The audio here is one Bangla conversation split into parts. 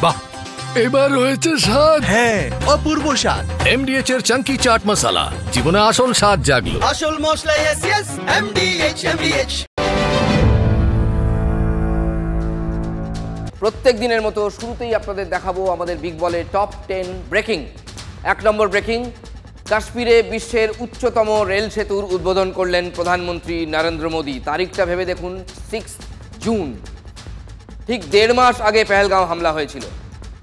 বাহ, এবার হয়েছে স্বাদ। হ্যাঁ, অপূর্ব স্বাদ। এমডিএচ এর চাঙ্কি চাট মশলা, জীবনে আসল স্বাদ জাগলো। আসল মশলা এসএস এমডিএচ। প্রত্যেক দিনের মতো শুরুতেই আপনাদের দেখাবো আমাদের বিগ বলের টপ 10 ব্রেকিং। 1 নম্বর ব্রেকিং, কাশ্মীরে বিশ্বের উচ্চতম রেল সেতুর উদ্বোধন করলেন প্রধানমন্ত্রী নরেন্দ্র মোদী। তারিখটা ভেবে দেখুন, 6 জুন, ঠিক 1.5 মাস আগে পেহেলগাঁও হামলা হয়েছিল।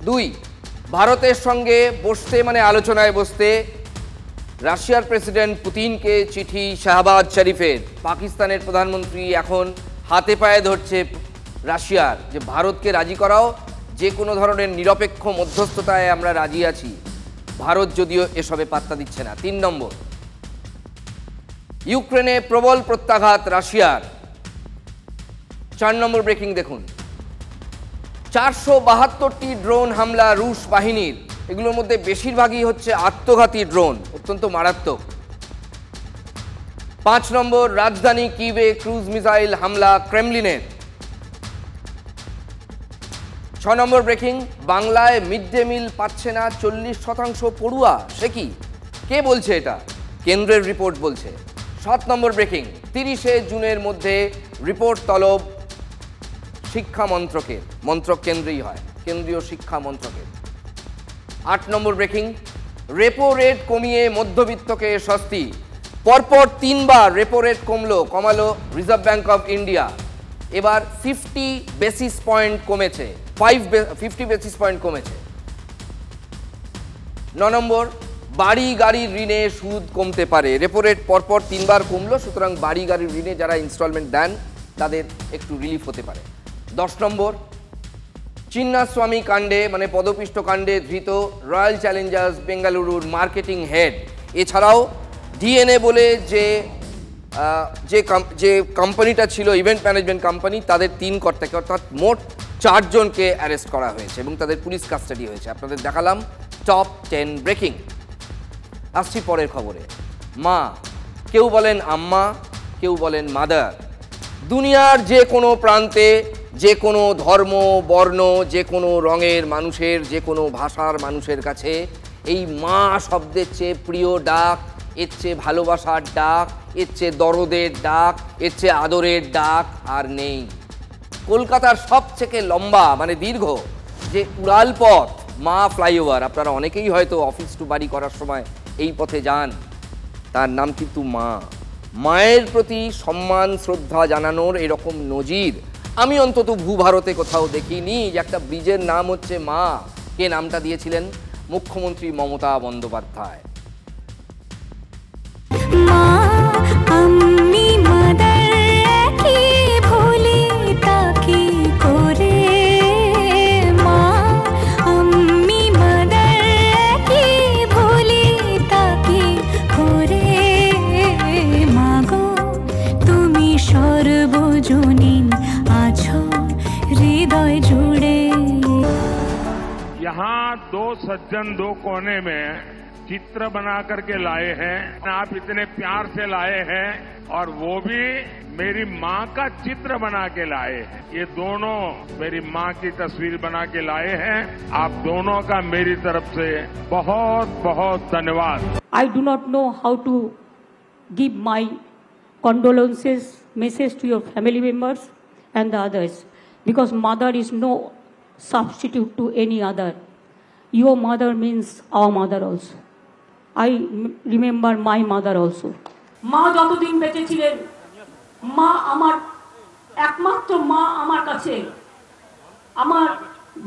2, ভারতের সঙ্গে বসতে মানে আলোচনায় বসতে রাশিয়ার প্রেসিডেন্ট পুতিনকে চিঠি শাহবাজ শরীফের। পাকিস্তানের প্রধানমন্ত্রী এখন হাতে পায়ে ধরছে রাশিয়ার, যে ভারতকে রাজি করাও, যে কোনো ধরনের নিরপেক্ষ মধ্যস্থতায় আমরা রাজি আছি। ভারত যদিও এসবে পাত্তা দিচ্ছে না। 3 নম্বর, ইউক্রেনে প্রবল প্রত্যাঘাত রাশিয়ার। 4 নম্বর ব্রেকিং দেখুন, 472টি ড্রোন হামলা রুশ বাহিনীর। এগুলোর মধ্যে বেশিরভাগই হচ্ছে আত্মঘাতী ড্রোন, অত্যন্ত মারাত্মক। 5 নম্বর, রাজধানী কিভে ক্রুজ মিসাইল হামলা ক্রেমলিনের। 6 নম্বর ব্রেকিং, বাংলায় মিড ডে মিল পাচ্ছে না 40% পড়ুয়া। সে কি, কে বলছে এটা? কেন্দ্রের রিপোর্ট বলছে। 7 নম্বর ব্রেকিং, 30শে জুনের মধ্যে রিপোর্ট তলব শিক্ষা মন্ত্রকের। মন্ত্রক কেন্দ্রেই হয়, কেন্দ্রীয় শিক্ষা মন্ত্রকের। 8 নম্বর ব্রেকিং, রেপো রেট কমিয়ে মধ্যবিত্তকে স্বস্তি। পরপর 3 বার রেপো রেট কমালো রিজার্ভ ব্যাঙ্ক অফ ইন্ডিয়া। এবার 50 বেসিস পয়েন্ট কমেছে, 50 বেসিস পয়েন্ট কমেছে। 9 নম্বর, বাড়ি গাড়ির ঋণে সুদ কমতে পারে। রেপো রেট পরপর 3 বার কমলো, সুতরাং বাড়ি গাড়ির ঋণে যারা ইনস্টলমেন্ট দেন তাদের একটু রিলিফ হতে পারে। 10 নম্বর, চিন্নাস্বামী কাণ্ডে মানে পদপিষ্ট কাণ্ডে ধৃত রয়্যাল চ্যালেঞ্জার্স বেঙ্গালুরুর মার্কেটিং হেড, এছাড়াও ডিএনএ বলে যে কোম্পানিটা ছিল ইভেন্ট ম্যানেজমেন্ট কোম্পানি, তাদের 3 কর্তাকে, অর্থাৎ মোট 4 জনকে অ্যারেস্ট করা হয়েছে এবং তাদের পুলিশ কাস্টাডি হয়েছে। আপনাদের দেখালাম টপ 10 ব্রেকিং। আসছি পরের খবরে। মা, কেউ বলেন আম্মা, কেউ বলেন মাদার। দুনিয়ার যে কোনো প্রান্তে, যে কোনো ধর্ম বর্ণ, যে কোনো রঙের মানুষের, যে কোনো ভাষার মানুষের কাছে এই মা শব্দের চেয়ে প্রিয় ডাক, এর চেয়ে ভালোবাসার ডাক, এর চেয়ে দরদের ডাক, এর চেয়ে আদরের ডাক আর নেই। কলকাতার সবথেকে লম্বা মানে দীর্ঘ যে উড়াল পথ, মা ফ্লাইওভার, আপনারা অনেকেই হয়তো অফিস টু বাড়ি করার সময় এই পথে যান, তার নাম কিন্তু মা। মায়ের প্রতি সম্মান শ্রদ্ধা জানানোর এরকম নজির আমি অন্তত ভূভারতে কোথাও দেখিনি, যে একটা ব্রিজের নাম হচ্ছে মা। কে নামটা দিয়েছিলেন? মুখ্যমন্ত্রী মমতা বন্দ্যোপাধ্যায়। यहाँ 2 सज्जन 2 कोने में चित्र बना करके लाए हैं। आप इतने प्यार से लाए हैं और वो भी मेरी माँ का चित्र बना के लाए हैं। ये दोनों मेरी माँ की तस्वीर बना के लाए हैं। आप दोनों का मेरी तरफ से बहुत बहुत धन्यवाद। I do not know how to give my condolences message to your family members and the others, because mother is no substitute to any other. Your mother means our mother also. I remember my mother also. মা যতদিন বেঁচে ছিলেন, মা আমার একমাত্র মা, আমার কাছে আমার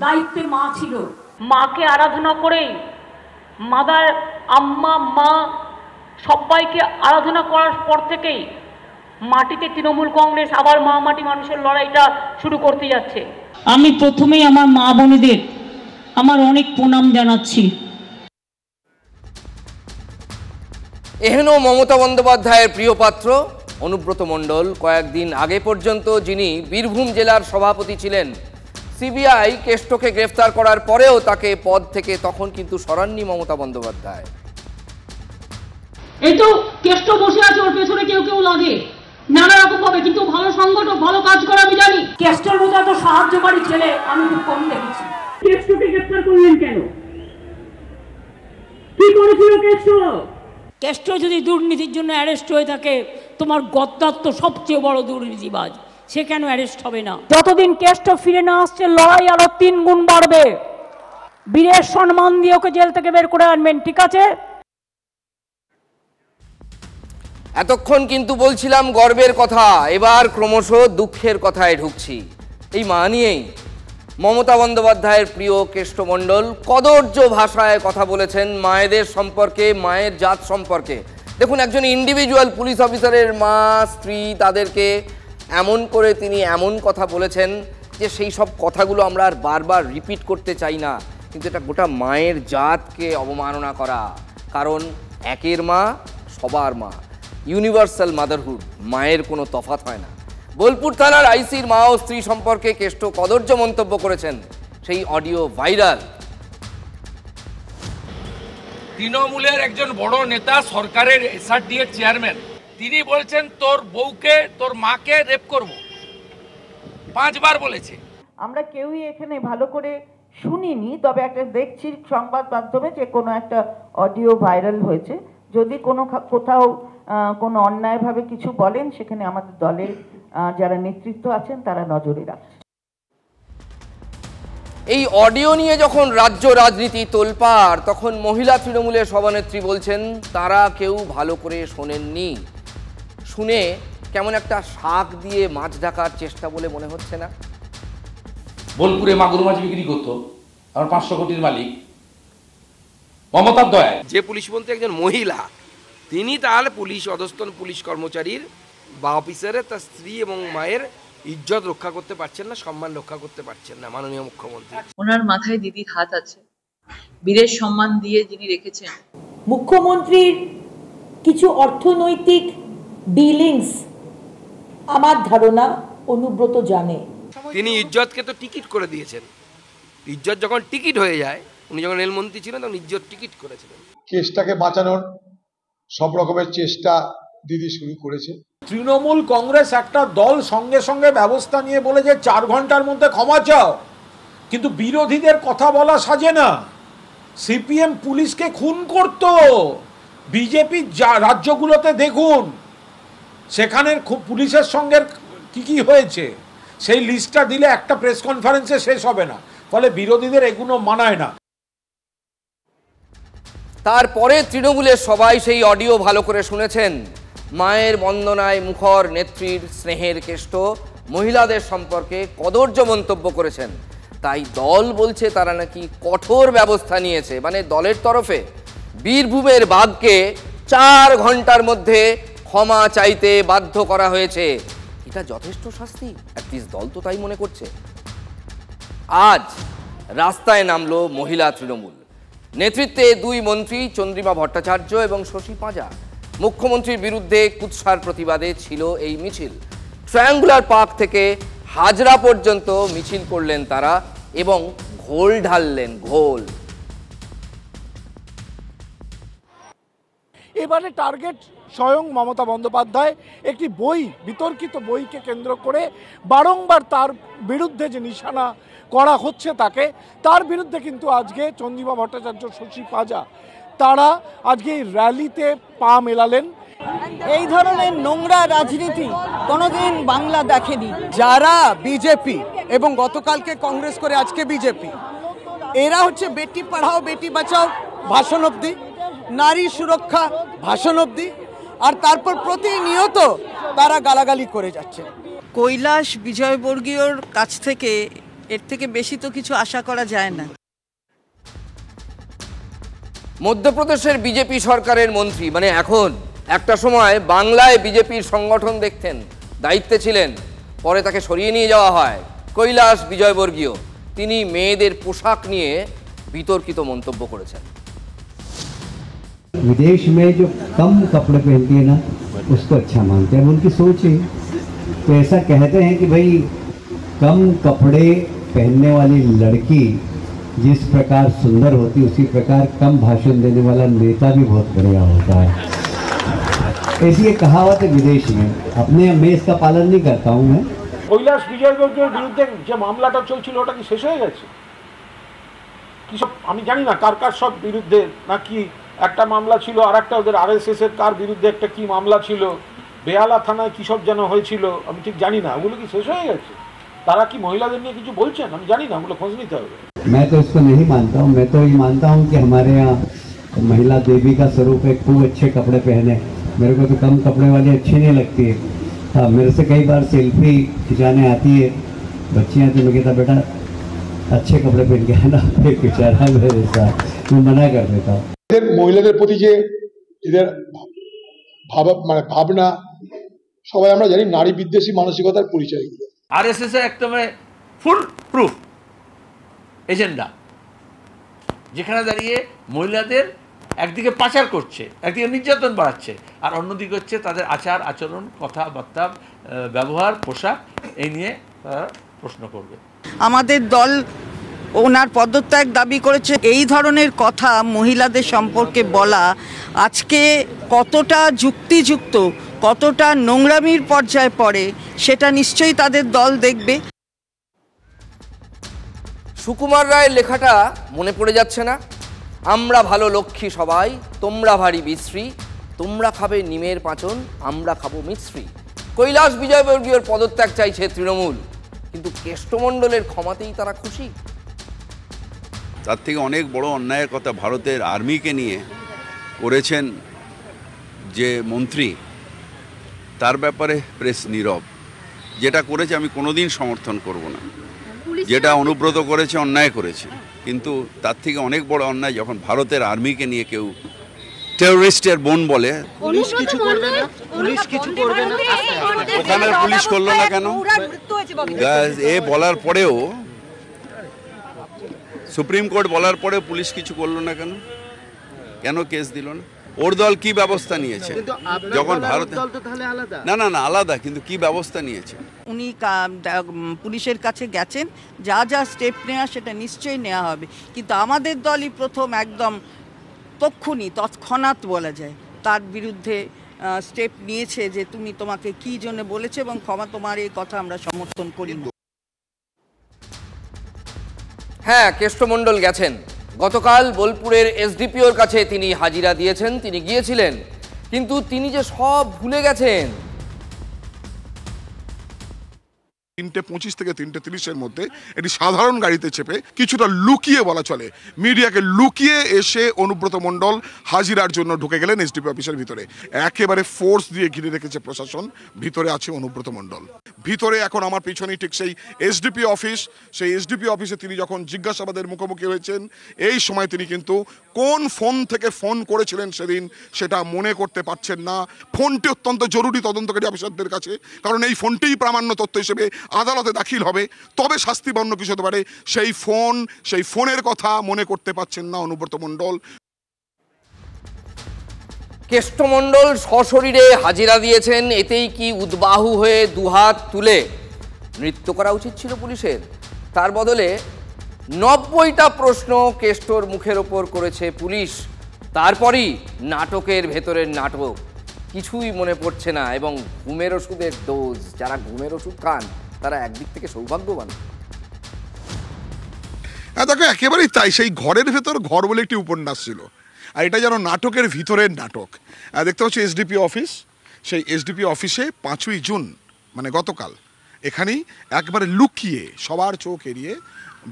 দায়িত্বে মা ছিল। মাকে আরাধনা করেই মাদার, আম্মা, মা সবাইকে আরাধনা করার পর থেকেই মাটিতে তৃণমূল কংগ্রেস আবার মা মাটি মানুষের লড়াইটা শুরু করতে যাচ্ছে। আমি প্রথমেই আমার মা বোনেদের আমার অনেক প্রণাম জানাচ্ছি। এহেন মমতা বন্দ্যোপাধ্যায়ের প্রিয় পাত্র অনুব্রত মণ্ডল কয়েকদিন আগে পর্যন্ত যিনি বীরভূম জেলার সভাপতি ছিলেন, সিবিআই কেষ্টকে গ্রেফতার করার পরেও তাকে পদ থেকে তখন কিন্তু সরাননি মমতা বন্দ্যোপাধ্যায়। এই তো কেষ্ট বসে আছে, ওর পেছনে কেউ কেউ লাগে নানা রকম ভাবে, কিন্তু ভালো সংগঠন, ভালো কাজ করে আমি জানি। কেষ্টর মতো এত সাহায্যকারী ছেলে আমি খুব কম দেখেছি। কেষ্টকে করলেন কেন? কি করেছিল কেষ্ট? কেষ্ট যদি দুর্নীতির জন্য অ্যারেস্ট হয়ে থাকে, তোমার গদ্দার তো সবচেয়ে বড় দুর্নীতিবাজ, সে কেন অ্যারেস্ট হবে না? যতদিন কেষ্ট ফিরে না আসছে, লড়াই আরো 3 গুণ বাড়বে। বীরের সম্মান দিয়ে ওকে জেল থেকে বের করে আনবেন, ঠিক আছে? এতক্ষণ কিন্তু বলছিলাম গর্বের কথা, এবার ক্রমশ দুঃখের কথায় ঢুকছি। এই মা নিয়েই মমতা বন্দ্যোপাধ্যায়ের প্রিয় কেষ্টমণ্ডল কদর্য ভাষায় কথা বলেছেন মায়েদের সম্পর্কে, মায়ের জাত সম্পর্কে। দেখুন, একজন ইন্ডিভিজুয়াল পুলিশ অফিসারের মা, স্ত্রী, তাদেরকে এমন করে তিনি এমন কথা বলেছেন যে সেই সব কথাগুলো আমরা আর বারবার রিপিট করতে চাই না, কিন্তু এটা গোটা মায়ের জাতকে অবমাননা করা। কারণ একের মা সবার মা, ইউনিভার্সাল মাদারহুড, মায়ের কোনো তফাৎ হয় না। বোলপুর থানার আইসির মা ও স্ত্রী সম্পর্কে কেষ্ট কদর্য মন্তব্য করেছেন, সেই অডিও ভাইরাল। তৃণমূলের একজন বড় নেতা, সরকারের এসআরডি এর চেয়ারম্যান, তিনি বলছেন তোর বউকে, তোর মাকে রেপ করব, 5 বার বলেছে। আমরা কেউই এখানে ভালো করে শুনিনি, তবে একটা দেখছি সংবাদ মাধ্যমে যে কোনো একটা অডিও ভাইরাল হয়েছে। যদি কোথাও কোনো অন্যায়ভাবে কিছু বলেন, সেখানে আমাদের দলের যারা নেতৃত্ব আছেন তারা নজরে রাখছে। এই অডিও নিয়ে যখন রাজ্য রাজনীতি তোলপাড়, তখন মহিলা তৃণমূলের সভানেত্রী বলছেন তারা কেউ ভালো করে শোনেননি। শুনে কেমন একটা শাক দিয়ে মাছ ঢাকার চেষ্টা বলে মনে হচ্ছে না? বোলপুরে মাগুর মাছ বিক্রি করতো আমার 500 কোটির মালিক মমতার দয়ায়। যে পুলিশ মন্ত্রী একজন মহিলা, তিনি তাহলে পুলিশ অধস্তন পুলিশ কর্মচারীর বা অফিসারের তার স্ত্রী এবং মায়ের ইজ্জত রক্ষা করতে পারছেন না, সম্মান রক্ষা করতে পারছেন না। মাননীয় মুখ্যমন্ত্রী, ওনার মাথায় দিদির হাত আছে, বীরের সম্মান দিয়ে যিনি রেখেছেন। মুখ্যমন্ত্রীর কিছু অর্থনৈতিক ডিলিংস আমার ধারণা অনুব্রত জানে। তিনি ইজ্জতকে তো টিকিট করে দিয়েছেন। ইজ্জত যখন টিকিট হয়ে যায়, উনি যখন রেলমন্ত্রী ছিলেন তখন ইজ্জত টিকিট করেছিলেন। কেসটাকে বাঁচানোর সব রকমের চেষ্টা দিদি শুরু করেছে। তৃণমূল কংগ্রেস একটা দল সঙ্গে সঙ্গে ব্যবস্থা নিয়ে বলে যে 4 ঘন্টার মধ্যে ক্ষমা চাও, কিন্তু বিরোধীদের কথা বলা সাজে না। সিপিএম পুলিশকে খুন করত, বিজেপি রাজ্যগুলোতে দেখুন সেখানে পুলিশের সঙ্গে কি হয়েছে, সেই লিস্টটা দিলে একটা প্রেস কনফারেন্সে শেষ হবে না। ফলে বিরোধীদের এগুলো মানায় না। তারপরে তৃণমূলের সবাই সেই অডিও ভালো করে শুনেছেন। মায়ের বন্দনায় মুখর নেত্রীর স্নেহের কেষ্ট মহিলাদের সম্পর্কে কদর্য মন্তব্য করেছেন। তাই দল বলছে তারা নাকি কঠোর ব্যবস্থা নিয়েছে, মানে দলের তরফে বীরভূমের বাঘকে 4 ঘন্টার মধ্যে ক্ষমা চাইতে বাধ্য করা হয়েছে। এটা যথেষ্ট শাস্তি, অ্যাটলিস্ট দল তো তাই মনে করছে। আজ রাস্তায় নামলো মহিলা তৃণমূল নেতৃত্বে 2 মন্ত্রী চন্দ্রিমা ভট্টাচার্য এবং শশী পাঁজা। মুখ্যমন্ত্রীর বিরুদ্ধে কুৎসার প্রতিবাদে ছিল এই মিছিল। ট্রায়াঙ্গুলার পার্ক থেকে হাজরা পর্যন্ত মিছিল করলেন তারা এবং ঘোল ঢাললেন, ঘোল। এবারে টার্গেট স্বয়ং মমতা বন্দ্যোপাধ্যায়। একটি বই, বিতর্কিত বইকে কেন্দ্র করে বারংবার তার বিরুদ্ধে যে নিশানা করা হচ্ছে তাকে, তার বিরুদ্ধে কিন্তু আজকে চন্দ্রিমা ভট্টাচার্য, শশী পাঁজা তারা আজকে এই র্যালিতে পা মেলালেন। এই ধরনের নোংরা রাজনীতি কোনোদিন বাংলা দেখেনি। যারা বিজেপি এবং গতকালকে কংগ্রেস করে আজকে বিজেপি, এরা হচ্ছে বেটি পড়াও বেটি বাঁচাও ভাষণ অবধি, নারী সুরক্ষা ভাষণ অবধি, আর তারপর প্রতিনিয়ত তারা গালাগালি করে যাচ্ছে। কৈলাস বিজয়বর্গীয়র কাছ থেকে এর থেকে বেশি তো কিছু আশা করা যায় না। মধ্যপ্রদেশের বিজেপি সরকারের মন্ত্রী, মানে এখন, একটা সময় বাংলায় বিজেপির সংগঠন দেখতেন, দায়িত্বে ছিলেন, পরে তাকে সরিয়ে নিয়ে যাওয়া হয়। কৈলাস বিজয়বর্গীয় তিনি মেয়েদের পোশাক নিয়ে বিতর্কিত মন্তব্য করেছেন। विदेश में जो कम कपड़े पहनती है ना, उसको अच्छा मानते हैं, उनकी सोच है। तो ऐसा कहते हैं कि भाई कम कपड़े पहनने वाली लड़की जिस प्रकार सुंदर होती, उसी प्रकार कम भाषण देने वाला नेता भी बहुत बढ़िया होता है। ऐसी ये कहावत है विदेश में। अपने मैं इसका पालन नहीं करता हूँ मैं। কৈলাস বিজয়বর্গীয়র বিরুদ্ধে যে মামলাটা চলছিল ওটা কি শেষ হয়ে গেছে? কি সব আমি জানি না কার কার সব বিরুদ্ধে, নাকি একটা মামলা ছিল, আর একটা ওদের RSS এর কার বিরুদ্ধে একটা কি মামলা ছিল, বেহালা থানায় কী সব যেন হয়েছিল, আমি ঠিক জানি না। ওগুলো কি শেষ হয়ে গেছে? তারা কি মহিলাদের নিয়ে কিছু বলছেন? আমি জানি না, ওগুলো খোঁজ নিতে হবে। मैं तो इसको नहीं मानता हूँ। मैं तो ये मानता हूँ कि हमारे यहाँ महिला देवी का स्वरूप है, खूब अच्छे कपड़े पहने। मेरे को तो कम कपड़े वाली अच्छी नहीं लगती है। हाँ, मेरे से कई बार सेल्फी खिंचाने आती है बच्चियाँ, तो मैं कहता बेटा अच्छे कपड़े पहन के आना, फिर खिंचाना मेरे साथ, मैं मना कर देता हूँ। মহিলাদের প্রতি যে এদের ভাবনা, সবাই আমরা জানি নারী বিদ্বেষী মানসিকতার পরিচয়। RSS এর একদম ফুল প্রুফ এজেন্ডা, যেখানে দাঁড়িয়ে মহিলাদের একদিকে পাচার করছে, একদিকে নির্যাতন বাড়াচ্ছে, আর অন্যদিকে হচ্ছে তাদের আচার আচরণ, কথাবার্তা, ব্যবহার, পোশাক, এই নিয়ে তারা প্রশ্ন করবে। আমাদের দল ওনার পদত্যাগ দাবি করেছে। এই ধরনের কথা মহিলাদের সম্পর্কে বলা আজকে কতটা যুক্তিযুক্ত, কতটা নোংরামির পর্যায়ে পড়ে, সেটা নিশ্চয়ই তাদের দল দেখবে। সুকুমার রায়ের লেখাটা মনে পড়ে যাচ্ছে না? আমরা ভালো লক্ষ্মী সবাই, তোমরা ভারী বিশ্রী, তোমরা খাবে নিমের পাঁচন, আমরা খাবো মিশ্রি। কৈলাস বিজয়বর্গীয়র পদত্যাগ চাইছে তৃণমূল, কিন্তু কেষ্টমণ্ডলের ক্ষমাতেই তারা খুশি। তার থেকে অনেক বড় অন্যায়ের কথা ভারতের আর্মিকে নিয়ে করেছেন যে মন্ত্রী, তার ব্যাপারে প্রেস নীরব। যেটা করেছে আমি কোনোদিন সমর্থন করব না, যেটা অনুব্রত করেছে অন্যায় করেছে, কিন্তু তার থেকে অনেক বড় অন্যায় যখন ভারতের আর্মিকে নিয়ে কেউ টেররিস্টের বোন বলে। পুলিশ কিছু করবে না, পুলিশ কিছু করবে না, ওখানে পুলিশ করলো না কেন? এ বলার পরেও, সুপ্রিম কোর্ট বলার পরেও পুলিশ কিছু করলো না কেন? কেন কেস দিল না? ওর দল কি ব্যবস্থা নিয়েছে যখন ভারতে? না না না, আলাদা, কিন্তু কি ব্যবস্থা নিয়েছে? উনি পুলিশের কাছে গেছেন, যা যা স্টেপ নেওয়া সেটা নিশ্চয়ই নেওয়া হবে, কিন্তু আমাদের দলই প্রথম একদম তৎক্ষণাৎ বলা যায় তার বিরুদ্ধে স্টেপ নিয়েছে, যে তুমি তোমাকে কি জন্য বলেছে এবং ক্ষমা, তোমার এই কথা আমরা সমর্থন করি না। হ্যাঁ, কেষ্টমণ্ডল গেছেন। গতকাল বোলপুরের SDPOর কাছে তিনি হাজিরা দিয়েছেন, তিনি গিয়েছিলেন, কিন্তু তিনি যে সব ভুলে গেছেন। 3:25 থেকে 3:30 মধ্যে একটি সাধারণ গাড়িতে চেপে কিছুটা লুকিয়ে বলা চলে, মিডিয়াকে লুকিয়ে এসে অনুব্রত মণ্ডল হাজিরার জন্য ঢুকে গেলেন SDPO অফিসের ভিতরে। একেবারে ফোর্স দিয়ে ঘিরে রেখেছে প্রশাসন, ভিতরে আছে অনুব্রত মণ্ডল। ভিতরে এখন আমার পিছনেই ঠিক সেই SDPO অফিস। সেই SDPO অফিসে তিনি যখন জিজ্ঞাসাবাদের মুখোমুখি হয়েছেন, এই সময় তিনি কিন্তু কোন ফোন থেকে ফোন করেছিলেন সেদিন সেটা মনে করতে পারছেন না। ফোনটি অত্যন্ত জরুরি তদন্তকারী অফিসারদের কাছে, কারণ এই ফোনটিই প্রামাণ্য তথ্য হিসেবে আদালতে দাখিল হবে, তবে শাস্তিবর্ণ কিছু হতে পারে। সেই ফোনের কথা মনে করতে পারছেন না অনুব্রত মণ্ডল। কেষ্টমণ্ডল সশরীরে হাজিরা দিয়েছেন, এতেই কি উদ্বাহু হয়ে দুহাত তুলে নৃত্য করা উচিত ছিল পুলিশের? তার বদলে 90টা প্রশ্ন কেষ্টর মুখের ওপর করেছে পুলিশ। তারপরই নাটকের ভেতরের নাটক, কিছুই মনে পড়ছে না। এবং ঘুমের ওষুধের ডোজ, যারা ঘুমের ওষুধ খান তারা একদিক থেকে সৌভাগ্যবান। হ্যাঁ দেখো, একেবারেই তাই। সেই ঘরের ভেতর ঘর বলে একটি উপন্যাস ছিল, আর এটা যেন নাটকের ভিতরের নাটক। দেখতে পাচ্ছি SDPO অফিস। সেই SDPO অফিসে 5ই জুন মানে গতকাল এখানেই একবারে লুকিয়ে সবার চোখ এড়িয়ে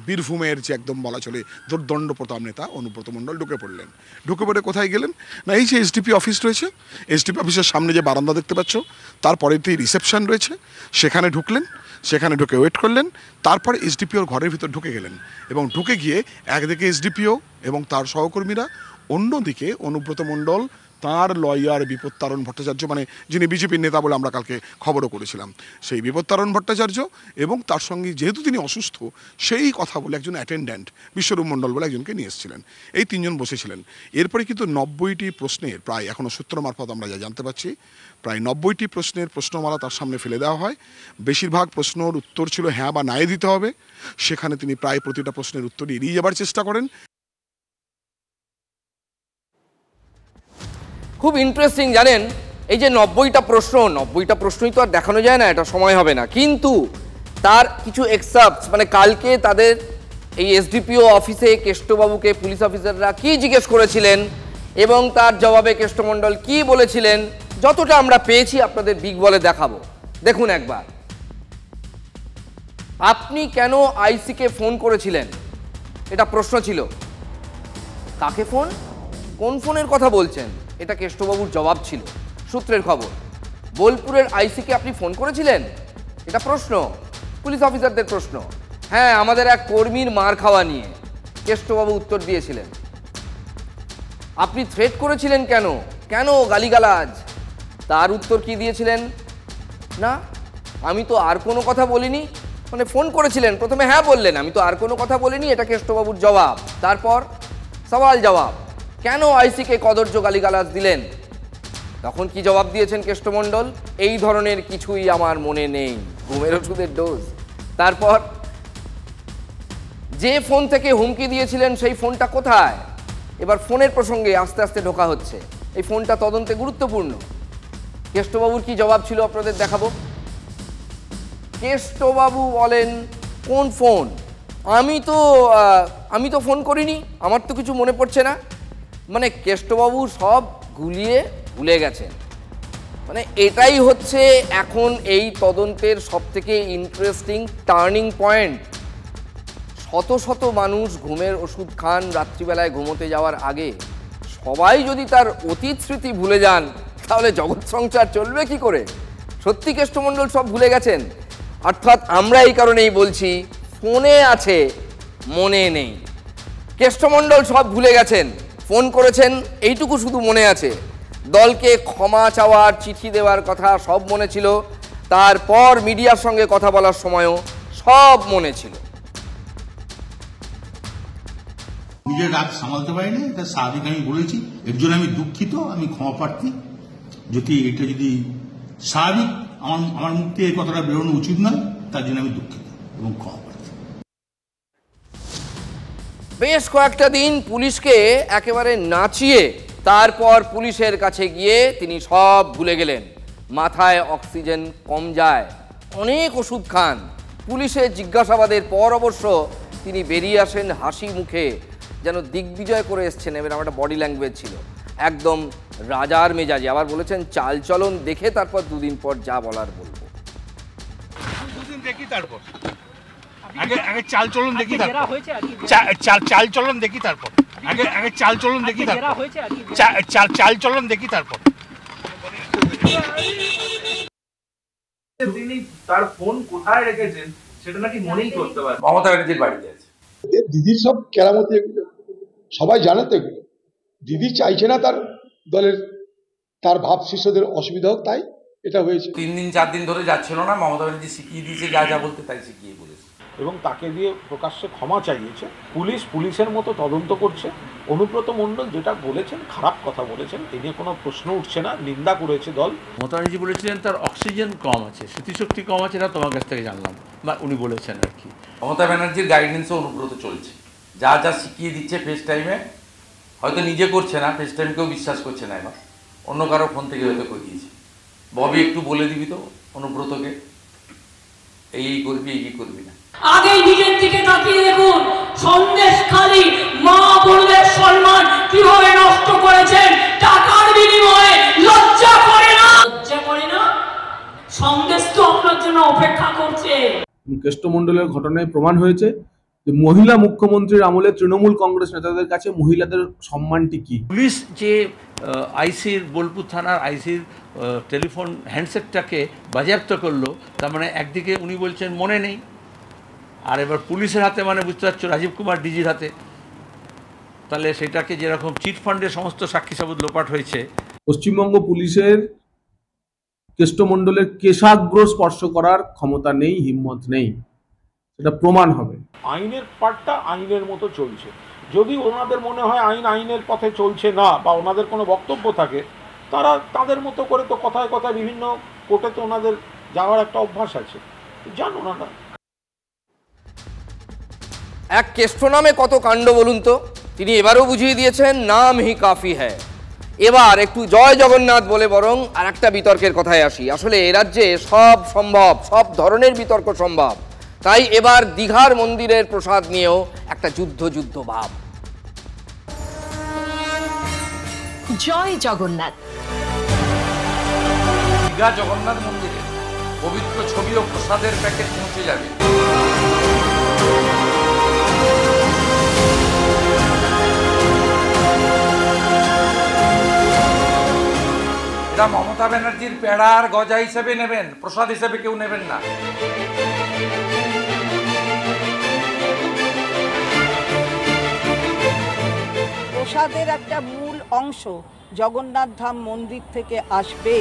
বীরভূমের যে একদম বলা চলে দুর্দণ্ড প্রতাপ নেতা অনুব্রত মণ্ডল ঢুকে পড়লেন। ঢুকে পড়ে কোথায় গেলেন না, এই যে SDPO অফিস রয়েছে, SDPO অফিসের সামনে যে বারান্দা দেখতে পাচ্ছ, তারপরেতেই রিসেপশন রয়েছে, সেখানে ঢুকলেন। সেখানে ঢুকে ওয়েট করলেন। তারপরে SDPOর ঘরের ভিতর ঢুকে গেলেন এবং ঢুকে গিয়ে একদিকে SDPO এবং তার সহকর্মীরা, অন্যদিকে অনুব্রত মণ্ডল, তার লয়ার বিপত্তারণ ভট্টাচার্য, মানে যিনি বিজেপির নেতা বলে আমরা কালকে খবরও করেছিলাম, সেই বিপত্তারণ ভট্টাচার্য, এবং তার সঙ্গে যেহেতু তিনি অসুস্থ সেই কথা বলে একজন অ্যাটেন্ড্যান্ট বিশ্বরূপ মণ্ডল বলে একজনকে নিয়ে এসেছিলেন। এই 3 জন বসেছিলেন। এরপরে কিন্তু 90টি প্রশ্নের, প্রায় এখনও সূত্র মারফত আমরা যা জানতে পারছি, প্রায় 90টি প্রশ্নের প্রশ্নমালা তার সামনে ফেলে দেওয়া হয়। বেশিরভাগ প্রশ্নের উত্তর ছিল হ্যাঁ বা নায়ে দিতে হবে। সেখানে তিনি প্রায় প্রতিটা প্রশ্নের উত্তর এড়িয়ে যাবার চেষ্টা করেন। খুব ইন্টারেস্টিং জানেন, এই যে 90টা প্রশ্নই তো আর দেখানো যায় না, এটা সময় হবে না, কিন্তু তার কিছু এক্সাপ্টস, মানে কালকে তাদের এই এসডিপিও অফিসে কেষ্টবাবুকে পুলিশ অফিসাররা কি জিজ্ঞেস করেছিলেন এবং তার জবাবে কেষ্টমণ্ডল কি বলেছিলেন, যতটা আমরা পেয়েছি আপনাদের বিগ বলে দেখাবো। দেখুন একবার, আপনি কেন আইসিকে ফোন করেছিলেন, এটা প্রশ্ন ছিল। কাকে ফোন, কোন ফোনের কথা বলছেন, এটা কেষ্টবাবুর জবাব ছিল। সূত্রের খবর, বোলপুরের আইসিকে আপনি ফোন করেছিলেন, এটা প্রশ্ন, পুলিশ অফিসারদের প্রশ্ন। হ্যাঁ, আমাদের এক কর্মীর মার খাওয়া নিয়ে কেষ্টবাবু উত্তর দিয়েছিলেন। আপনি থ্রেট করেছিলেন কেন, কেন গালিগালাজ, তার উত্তর কি দিয়েছিলেন, না আমি তো আর কোনো কথা বলিনি। মানে ফোন করেছিলেন, প্রথমে হ্যাঁ বললেন, আমি তো আর কোনো কথা বলিনি, এটা কেষ্টবাবুর জবাব। তারপর সওয়াল জবাব, কেন আইসিকে কদর্য গালিগালাজ দিলেন, তখন কি জবাব দিয়েছেন কেষ্টমণ্ডল, এই ধরনের কিছুই আমার মনে নেই, ঘুমের ওষুধের ডোজ। তারপর যে ফোন থেকে হুমকি দিয়েছিলেন সেই ফোনটা কোথায়, এবার ফোনের প্রসঙ্গে আস্তে আস্তে ঢোকা হচ্ছে, এই ফোনটা তদন্তে গুরুত্বপূর্ণ। কেষ্টবাবুর কি জবাব ছিল আপনাদের দেখাবো। কেষ্টবাবু বলেন, কোন ফোন, আমি তো ফোন করিনি, আমার তো কিছু মনে পড়ছে না। মানে কেষ্টবাবু সব গুলিয়ে ভুলে গেছেন। মানে এটাই হচ্ছে এখন এই তদন্তের সবথেকে ইন্টারেস্টিং টার্নিং পয়েন্ট। শত শত মানুষ ঘুমের ওষুধ খান রাত্রিবেলায় ঘুমোতে যাওয়ার আগে, সবাই যদি তার অতীত স্মৃতি ভুলে যান তাহলে জগৎ সংসার চলবে কি করে। সত্যি কেষ্টমণ্ডল সব ভুলে গেছেন, অর্থাৎ আমরা এই কারণেই বলছি ফোনে আছে মনে নেই। কেষ্টমণ্ডল সব ভুলে গেছেন, ফোন করেছেন এইটুকু শুধু মনে আছে, দলকে ক্ষমা চাওয়ার চিঠি দেওয়ার কথা সব মনে ছিল, তারপর মিডিয়ার সঙ্গে কথা বলার সময়ও সব মনে ছিল। নিজের রাগ সামালতে পারিনি, এটা স্বাভাবিক, আমি বলেছি, এর জন্য আমি দুঃখিত, আমি ক্ষমা প্রার্থী। যদি স্বাভাবিক আমার মুখ থেকে এই কথাটা বেরোনো উচিত নয়, তার জন্য আমি দুঃখিত এবং ক্ষমা প্রার্থী। বেশ কয়েকটা দিন পুলিশকে একেবারে নাচিয়ে তারপর পুলিশের কাছে গিয়ে তিনি সব ভুলে গেলেন। মাথায় অক্সিজেন কম যায়, অনেক ওষুধ খান। পুলিশের জিজ্ঞাসাবাদের পর অবশ্য তিনি বেরিয়ে আসেন হাসি মুখে, যেন দিগ্বিজয় করে এসছেন। এবার আমার একটা বডি ল্যাঙ্গুয়েজ ছিল একদম রাজার মেজাজে। আবার বলেছেন চালচলন দেখে তারপর দুদিন পর যা বলার বলবো। দুদিন দেখি তারপর, আগে চালচলন দেখি, চালচলন দেখি তারপর, আগে চালচলন দেখি তারপর, চালচলন দেখি তারপর। তিনি তার ফোন কোথায় রেখেছেন সেটা নাকি মনেই করতে পারে। মমতা ব্যানার্জির বাড়িতে আছে। দিদির সব কেরামতি এগুলো সবাই জানে তো। এগুলো দিদি চাইছে না তার দলের তার ভাব শিষ্যদের অসুবিধা হোক, তাই এটা হয়েছে। 3 দিন 4 দিন ধরে যাচ্ছিল না, মমতা ব্যানার্জি শিখিয়ে দিয়েছে যা যা বলতে তাই শিখিয়ে বলেছে এবং তাকে দিয়ে প্রকাশ্যে ক্ষমা চাইছে। পুলিশের মতো তদন্ত করছে। অনুব্রত মণ্ডল যেটা বলেছেন, খারাপ কথা বলেছেন, এ নিয়ে কোনো প্রশ্ন উঠছে না, নিন্দা করেছে দল। মমতা ব্যানার্জি বলেছিলেন তার অক্সিজেন কম আছে, স্মৃতিশক্তি কম আছে, এটা তোমার কাছ থেকে জানলাম, বা উনি বলেছেন আর কি। মমতা ব্যানার্জির গাইডেন্সে অনুব্রত চলছে, যা যা শিখিয়ে দিচ্ছে ফেস টাইমে, হয়তো নিজে করছে না, ফেস টাইমকেও বিশ্বাস করছে না, এবার অন্য কারো ফোন থেকে হয়তো করে দিয়েছে। ববি একটু বলে দিবি তো অনুব্রতকে, এই করবি এই করবি না। আগে নিজের দিকে তাকিয়ে দেখুন, সন্দেশখালী মা বোনদের সম্মান কিভাবে নষ্ট করেছেন টাকার বিনিময়ে। লজ্জা করে না, লজ্জা করে না? সন্দেশ তো আপনার জন্য অপেক্ষা করছে। কেষ্টমণ্ডলের ঘটনায় প্রমাণ হয়েছে যে মহিলা মুখ্যমন্ত্রীর আমলে তৃণমূল কংগ্রেস নেতাদের কাছে মহিলাদের সম্মানটি কি। পুলিশ যে আইসির বোলপুর থানার আইসির টেলিফোন হ্যান্ডসেটটাকে বাজেয়াপ্ত করলো, তার মানে একদিকে উনি বলছেন মনে নেই, আর এবার পুলিশের হাতে, মানে বুঝতে পারছো রাজীব কুমার ডিজির হাতে, তাহলে সেটাকে যেরকম চিট ফান্ডের সমস্ত সাক্ষী সাবুত লোপাট হয়েছে। পশ্চিমবঙ্গ পুলিশের কেষ্টমণ্ডলের কেশাগ্র স্পর্শ করার ক্ষমতা নেই, হিম্মত নেই, সেটা প্রমাণ হবে। আইনের পাঠটা আইনের মতো চলছে। যদি ওনাদের মনে হয় আইনের পথে চলছে না, বা ওনাদের কোনো বক্তব্য থাকে, তারা তাদের মতো করে তো কথায় কথায় বিভিন্ন কোর্টে তো ওনাদের যাওয়ার একটা অভ্যাস আছে, জান ওনারা। এক কেষ্ট নামে কত কাণ্ড বলুন তো। তিনি এবারও বুঝিয়ে দিয়েছেন নাম হি কাফি হ্যায়। এবার একটু জয় জগন্নাথ বলে বরং আর একটা বিতর্কের কথায় আসি। আসলে এ রাজ্যে সব সম্ভব, সব ধরনের বিতর্ক সম্ভব। তাই এবার দীঘার মন্দিরের প্রসাদ নিয়েও একটা যুদ্ধ ভাব। জয় জগন্নাথ। দীঘা জগন্নাথ মন্দিরে পবিত্র ছবি ও প্রসাদের প্যাকেট পৌঁছে যাবে। এটা মমতা ব্যানার্জির পেড়ার গজা হিসেবে নেবেন, প্রসাদ হিসেবে কেউ নেবেন না। প্রসাদের একটা মূল অংশ জগন্নাথ ধাম মন্দির থেকে আসবে।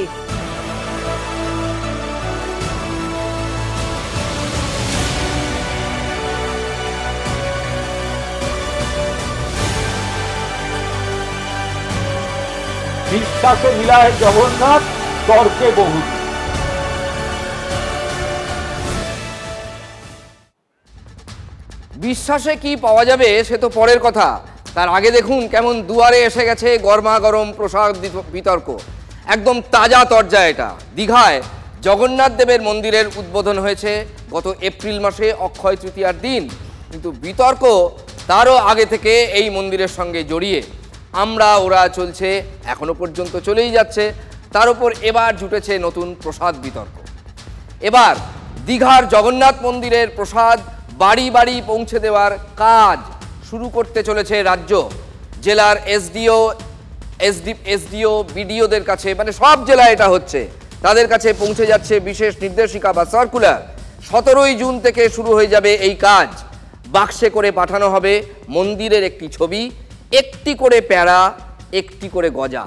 বিশ্বাসে মিলায় জগন্নাথ, তর্কে বহু। বিশ্বাসে কি পাওয়া যাবে সে তো পরের কথা, তার আগে দেখুন কেমন দুয়ারে এসে গেছে গরমা গরম প্রসাদ বিতর্ক। একদম তাজা তরজা এটা। দীঘায় জগন্নাথ দেবের মন্দিরের উদ্বোধন হয়েছে গত এপ্রিল মাসে অক্ষয় তৃতীয়ার দিন, কিন্তু বিতর্ক তারও আগে থেকে এই মন্দিরের সঙ্গে জড়িয়ে। ওরা চলছে, এখনো পর্যন্ত চলেই যাচ্ছে। তার উপর এবার জুটেছে নতুন প্রসাদ বিতর্ক। এবার দীঘার জগন্নাথ মন্দিরের প্রসাদ বাড়ি বাড়ি পৌঁছে দেওয়ার কাজ শুরু করতে চলেছে রাজ্য। জেলার এসডিও বিডিওদের কাছে, মানে সব জেলায় এটা হচ্ছে, তাদের কাছে পৌঁছে যাচ্ছে বিশেষ নির্দেশিকা বা সার্কুলার। 17ই জুন থেকে শুরু হয়ে যাবে এই কাজ। বাক্সে করে পাঠানো হবে মন্দিরের একটি ছবি, একটি করে প্যাড়া, একটি করে গজা।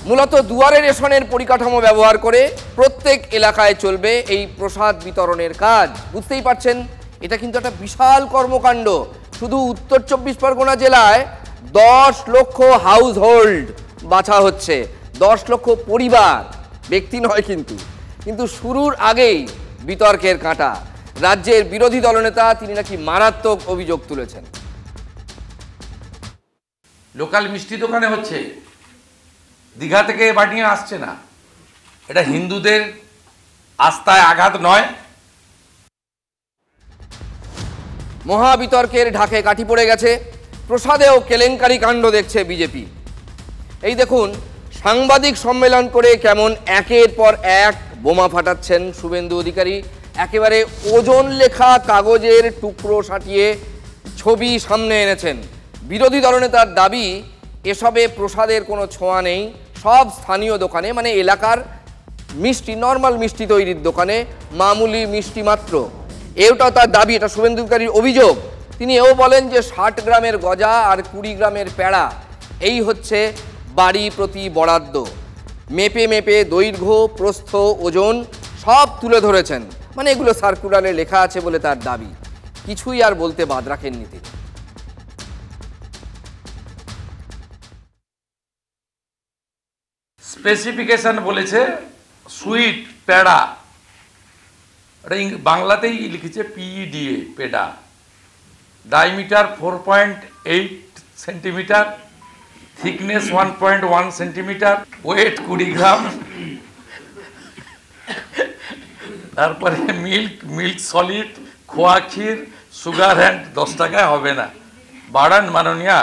মূলত দুয়ারে রেশনের পরিকাঠামো ব্যবহার করে প্রত্যেক এলাকায় চলবে এই প্রসাদ বিতরণের কাজ। বুঝতেই পারছেন এটা কিন্তু একটা বিশাল কর্মকাণ্ড। শুধু উত্তর 24 পরগনা জেলায় 10 লক্ষ হাউস হোল্ড বাছা হচ্ছে, 10 লক্ষ পরিবার, ব্যক্তি নয়। কিন্তু শুরুর আগেই বিতর্কের কাঁটা। রাজ্যের বিরোধী দলনেতা তিনি নাকি মারাত্মক অভিযোগ তুলেছেন। লোকাল মিষ্টি দোকানে হচ্ছে, দীঘা থেকে বানিয়ে আসছে না। এটা হিন্দুদের আস্থায় আঘাত নয়। মহাবিতর্কের ঢাকে কাঠি পড়ে গেছে। প্রসাদেও কেলেঙ্কারি কাণ্ড দেখছে বিজেপি। এই দেখুন, সাংবাদিক সম্মেলন করে কেমন একের পর এক বোমা ফাটাচ্ছেন শুভেন্দু অধিকারী। একেবারে ওজন লেখা কাগজের টুকরো সাটিয়ে ছবি সামনে এনেছেন। বিরোধী দলনেতার দাবি এসবে প্রসাদের কোনো ছোঁয়া নেই, সব স্থানীয় দোকানে, মানে এলাকার মিষ্টি, নর্মাল মিষ্টি তৈরির দোকানে, মামুলি মিষ্টি মাত্র। এটাও তার দাবি, এটা শুভেন্দু অধিকারীর অভিযোগ। তিনি এও বলেন যে 60 গ্রামের গজা আর 20 গ্রামের প্যাড়া, এই হচ্ছে বাড়ি প্রতি বরাদ্দ। মেপে মেপে দৈর্ঘ্য, প্রস্থ, ওজন সব তুলে ধরেছেন। মানে এগুলো সার্কুলারে লেখা আছে বলে তার দাবি। কিছুই আর বলতে বাদ রাখেননি তিনি। স্পেসিফিকেশন বলেছে সুইট পেড়া, এটা বাংলাতেই লিখেছে PEDA, peda. Diameter 4.8 centimetre, thickness 1.1 centimetre, weight 20 gram. তারপরে মিল্ক সলিড, খোয়া ক্ষীর, সুগার অ্যান্ড 10 টাকায় হবে না। বাড়ান মাননীয়া।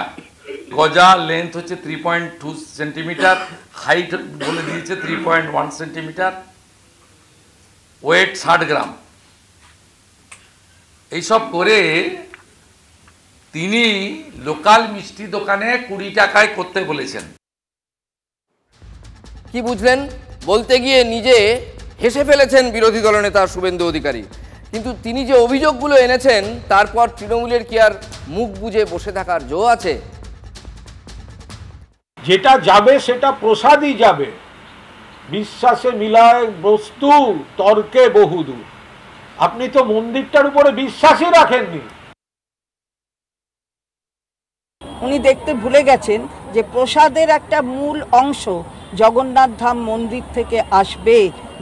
গজা লেন্থ হচ্ছে 3.2 সেন্টিমিটার, হাইট বলে দিয়েছে 3.1 সেন্টিমিটার, ওয়েট 60 গ্রাম। এইসব করে তিনি লোকাল মিষ্টি দোকানে 20 টাকায় করতে বলেছেন। কি বুঝলেন? বলতে গিয়ে নিজে হেসে ফেলেছেন বিরোধী দলনেতা শুভেন্দু অধিকারী। কিন্তু তিনি যে অভিযোগগুলো এনেছেন তারপর তৃণমূলের কি আর মুখ বুজে বসে থাকার জো আছে? যেটা যাবে সেটা প্রসাদই যাবে। বিশ্বাসে মিলায় বস্তু, তর্কে বহুদূর। আপনি তো মন্দিরটার উপরে বিশ্বাসই রাখেননি। উনি দেখতে ভুলে গেছেন যে প্রসাদের একটা মূল অংশ জগন্নাথ ধাম মন্দির থেকে আসবে,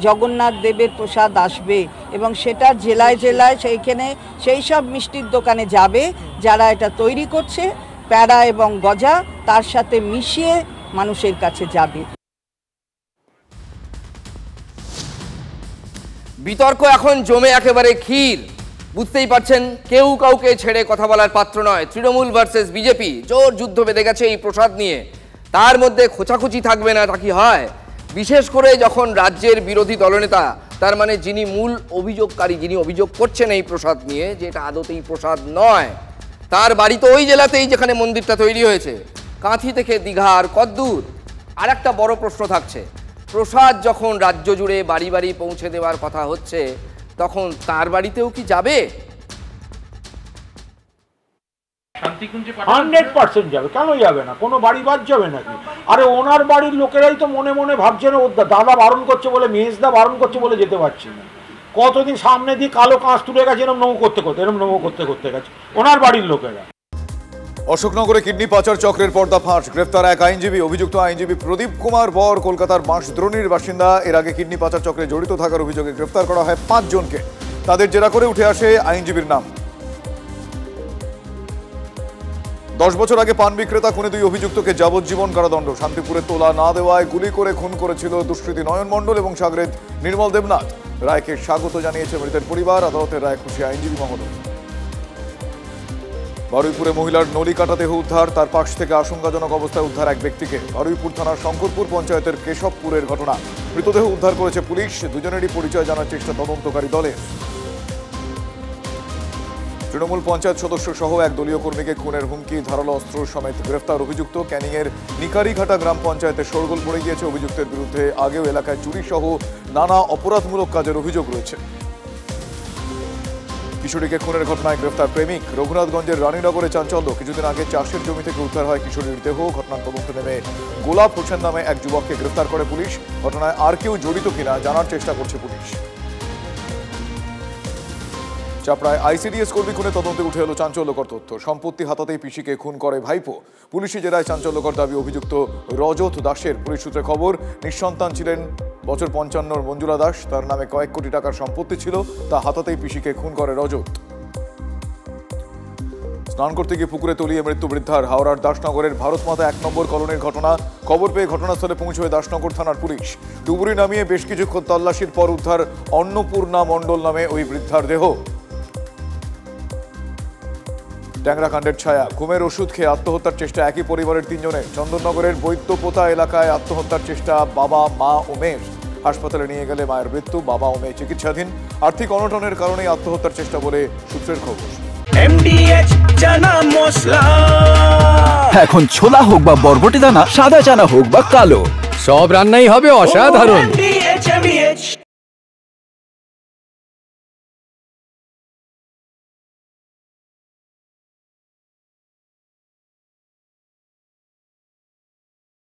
জগন্নাথ দেবের প্রসাদ আসবে এবং সেটা জেলায় জেলায় সেইখানে সেই সব মিষ্টির দোকানে যাবে যারা এটা তৈরি করছে, প্যাড়া এবং গজা তার সাথে মিশিয়ে মানুষের কাছে যাবে। বিতর্ক এখন জমে একেবারে ক্ষীর। বুঝতেই পারছেন কেউ কাউকে ছেড়ে কথা বলার পাত্র নয়। তৃণমূল ভার্সেস বিজেপি, জোর যুদ্ধ বেঁধে গেছে এই প্রসাদ নিয়ে। তার মধ্যে খোঁচাখুচি থাকবে না তা কি হয়? বিশেষ করে যখন রাজ্যের বিরোধী দলনেতা, তার মানে যিনি মূল অভিযোগকারী, যিনি অভিযোগ করছেন এই প্রসাদ নিয়ে যে এটা আদতেই প্রসাদ নয়, তার বাড়ি তো ওই জেলাতেই যেখানে মন্দিরটা তৈরি হয়েছে। কাঁথি থেকে দীঘা আর কদ্দূর? আর একটা বড় প্রশ্ন থাকছে, প্রসাদ যখন রাজ্য জুড়ে বাড়ি বাড়ি পৌঁছে দেওয়ার কথা হচ্ছে, তখন তার বাড়িতেও কি যাবে? 100% যাবে, কেন যাবে না? কোনো বাড়ি বাদ যাবে নাকি? আরে ওনার বাড়ির লোকেরাই তো মনে মনে ভাবছে না, ও দাদা বারণ করছে বলে, মেজদা বারণ করছে বলে যেতে পারছি না। কতদিন সামনে দিয়ে কালো কাঁচ তুলে গেছে, এরম নমো করতে গেছে ওনার বাড়ির লোকেরা। অশোকনগরে কিডনি পাচার চক্রের পর্দাফাঁস, গ্রেফতার এক আইনজীবী। অভিযুক্ত আইনজীবী প্রদীপ কুমার বর কলকাতার বাঁশদ্রোণীর বাসিন্দা। এর আগে কিডনি পাচার চক্রে জড়িত থাকার অভিযোগে গ্রেফতার করা হয় 5 জনকে। তাদের জেরা করে উঠে আসে আইনজীবীর নাম। 10 বছর আগে পান বিক্রেতা খুনে 2 অভিযুক্তকে যাবজ্জীবন কারাদণ্ড। শান্তিপুরে তোলা না দেওয়ায় গুলি করে খুন করেছিল দুষ্কৃতী নয়ন মণ্ডল এবং সাগরেদ নির্মল দেবনাথ। রায়কে স্বাগত জানিয়েছে মৃতের পরিবার। আদালতের রায় খুশি আইনজীবী মহোদয়। বারুইপুরে মহিলার নলি কাটা দেহ উদ্ধার, তার পাশ থেকে আশঙ্কাজনক অবস্থায় উদ্ধার এক ব্যক্তিকে। বারুইপুর থানার শঙ্করপুর পঞ্চায়েতের কেশবপুরের ঘটনা। মৃতদেহ উদ্ধার করেছে পুলিশ। দুজনেরই পরিচয় জানার চেষ্টা তদন্তকারী দলের। তৃণমূল পঞ্চায়েত সদস্য সহ এক দলীয় কর্মীকে খুনের হুমকি, ধারালো অস্ত্র সমেত গ্রেফতার অভিযুক্ত। ক্যানিংয়ের নিকারিঘাটা গ্রাম পঞ্চায়েতে শোরগোল পড়ে গিয়েছে। অভিযুক্তের বিরুদ্ধে আগেও এলাকায় চুরি সহ নানা অপরাধমূলক কাজের অভিযোগ রয়েছে। কিশোরীকে খুনের ঘটনায় গ্রেফতার প্রেমিক। রঘুনাথগঞ্জের রানীনগরে চাঞ্চল্য। কিছুদিন আগে চাষের জমি থেকে উদ্ধার হয় কিশোরীর দেহ। ঘটনার তদন্তে নেমে গোলাপ হোসেন নামে এক যুবককে গ্রেফতার করে পুলিশ। ঘটনায় আর কেউ জড়িত কিনা জানার চেষ্টা করছে পুলিশ। চাপড়ায় আইসিডিএস কর্মী খুনে তদন্তে উঠে এলো চাঞ্চল্যকর তথ্য। সম্পত্তি হাতাতেই পিসিকে খুন করে ভাইপো। পুলিশি জেরায় চাঞ্চল্যকর দাবি অভিযুক্ত রজত দাসের। পুলিশ সূত্রে খবর, নিঃসন্তান ছিলেন বছর 55 মঞ্জুলা দাস। তার নামে কয়েক কোটি টাকার সম্পত্তি ছিল, তা হাতাতেই পিসিকে খুন করে রজত। স্নান করতে গিয়ে পুকুরে তলিয়ে মৃত্যু বৃদ্ধার। হাওড়ার দাসনগরের ভারতমাতা 1 নম্বর কলোনির ঘটনা। খবর পেয়ে ঘটনাস্থলে পৌঁছয় দাসনগর থানার পুলিশ। ডুবুরি নামিয়ে বেশ কিছুক্ষণ তল্লাশির পর উদ্ধার অন্নপূর্ণা মণ্ডল নামে ওই বৃদ্ধার দেহ। ট্যাংরাকাণ্ডের ছায়া, ঘুমের ওষুধ খেয়ে আত্মহত্যার চেষ্টা একই পরিবারের 3 জনের। চন্দননগরের বৈদ্যপোতা এলাকায় আত্মহত্যার চেষ্টা বাবা, মা ও মেয়ের। হাসপাতালে নিয়ে গেলে মায়ের মৃত্যু, বাবা ও মেয়ে চিকিৎসাধীন। আর্থিক অনটনের কারণেই আত্মহত্যার চেষ্টা বলে সূত্রের খবর। MDH চানা মশলা, এখন ছোলা হোক বা বরবটি দানা, সাদা চানা হোক বা কালো, সব রান্নাই হবে অসাধারণ।